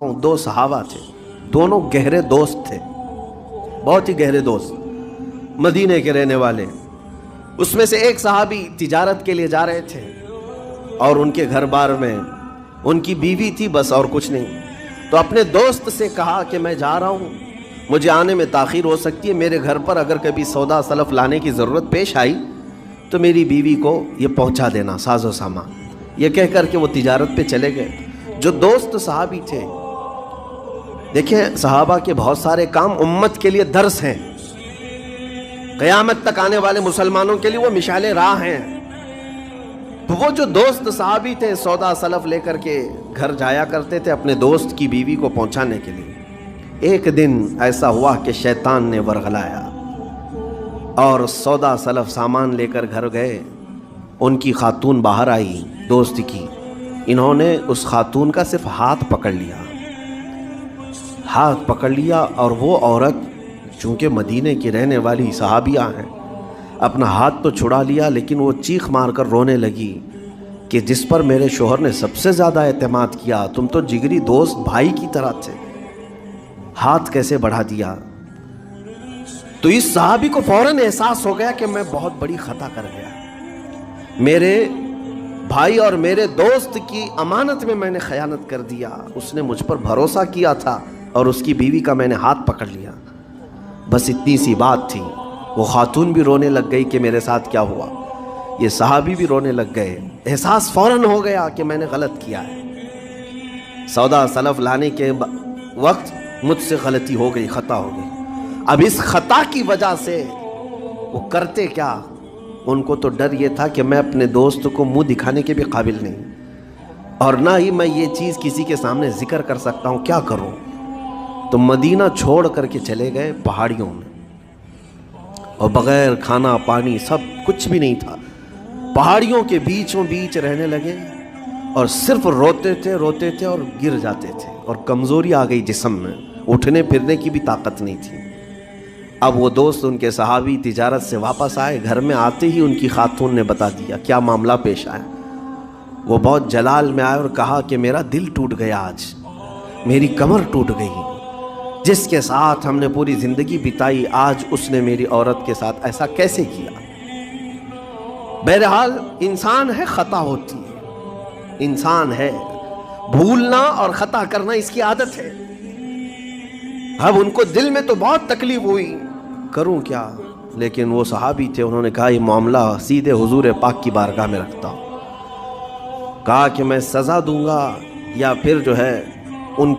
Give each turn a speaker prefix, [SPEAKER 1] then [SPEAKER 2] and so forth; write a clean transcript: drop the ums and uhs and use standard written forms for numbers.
[SPEAKER 1] دو صحابہ تھے، دونوں گہرے دوست تھے، بہت ہی گہرے دوست، مدینے کے رہنے والے۔ اس میں سے ایک صحابی تجارت کے لیے جا رہے تھے اور ان کے گھر بار میں ان کی بیوی تھی بس، اور کچھ نہیں۔ تو اپنے دوست سے کہا کہ میں جا رہا ہوں، مجھے آنے میں تاخیر ہو سکتی ہے، میرے گھر پر اگر کبھی سودا سلف لانے کی ضرورت پیش آئی تو میری بیوی کو یہ پہنچا دینا، ساز و سامان۔ یہ کہہ کر کے وہ تجارت پہ چلے گئے۔ جو دوست صحابی تھے، دیکھیں صحابہ کے بہت سارے کام امت کے لیے درس ہیں، قیامت تک آنے والے مسلمانوں کے لیے وہ مشعل راہ ہیں۔ تو وہ جو دوست صحابی تھے سودا سلف لے کر کے گھر جایا کرتے تھے اپنے دوست کی بیوی کو پہنچانے کے لیے۔ ایک دن ایسا ہوا کہ شیطان نے ورغلایا اور سودا سلف سامان لے کر گھر گئے۔ ان کی خاتون باہر آئی دوست کی، انہوں نے اس خاتون کا صرف ہاتھ پکڑ لیا اور وہ عورت چونکہ مدینے کی رہنے والی صحابیہ ہیں، اپنا ہاتھ تو چھڑا لیا لیکن وہ چیخ مار کر رونے لگی کہ جس پر میرے شوہر نے سب سے زیادہ اعتماد کیا، تم تو جگری دوست بھائی کی طرح تھے، ہاتھ کیسے بڑھا دیا؟ تو اس صحابی کو فوراً احساس ہو گیا کہ میں بہت بڑی خطا کر گیا، میرے بھائی اور میرے دوست کی امانت میں نے خیانت کر دیا، اس نے مجھ پر بھروسہ کیا تھا اور اس کی بیوی کا میں نے ہاتھ پکڑ لیا۔ بس اتنی سی بات تھی، وہ خاتون بھی رونے لگ گئی کہ میرے ساتھ کیا ہوا، یہ صحابی بھی رونے لگ گئے، احساس فوراً ہو گیا کہ میں نے غلط کیا ہے، سودا سلف لانے کے وقت مجھ سے غلطی ہو گئی، خطا ہو گئی۔ اب اس خطا کی وجہ سے وہ کرتے کیا؟ ان کو تو ڈر یہ تھا کہ میں اپنے دوست کو منہ دکھانے کے بھی قابل نہیں اور نہ ہی میں یہ چیز کسی کے سامنے ذکر کر سکتا ہوں، کیا کروں؟ تو مدینہ چھوڑ کر کے چلے گئے پہاڑیوں میں، اور بغیر کھانا پانی سب کچھ بھی نہیں تھا، پہاڑیوں کے بیچوں بیچ رہنے لگے اور صرف روتے تھے اور گر جاتے تھے اور کمزوری آ گئی جسم میں، اٹھنے پھرنے کی بھی طاقت نہیں تھی۔ اب وہ دوست ان کے صحابی تجارت سے واپس آئے، گھر میں آتے ہی ان کی خاتون نے بتا دیا کیا معاملہ پیش آیا۔ وہ بہت جلال میں آئے اور کہا کہ میرا دل ٹوٹ گیا، آج میری کمر ٹوٹ گئی، جس کے ساتھ ہم نے پوری زندگی بتائی آج اس نے میری عورت کے ساتھ ایسا کیسے کیا؟ بہرحال انسان ہے، خطا ہوتی ہے، انسان ہے، بھولنا اور خطا کرنا اس کی عادت ہے۔ اب ان کو دل میں تو بہت تکلیف ہوئی، کروں کیا؟ لیکن وہ صحابی تھے، انہوں نے کہا یہ معاملہ سیدھے حضور پاک کی بارگاہ میں رکھتا ہوں، کہا کہ میں سزا دوں گا یا پھر جو ہے ان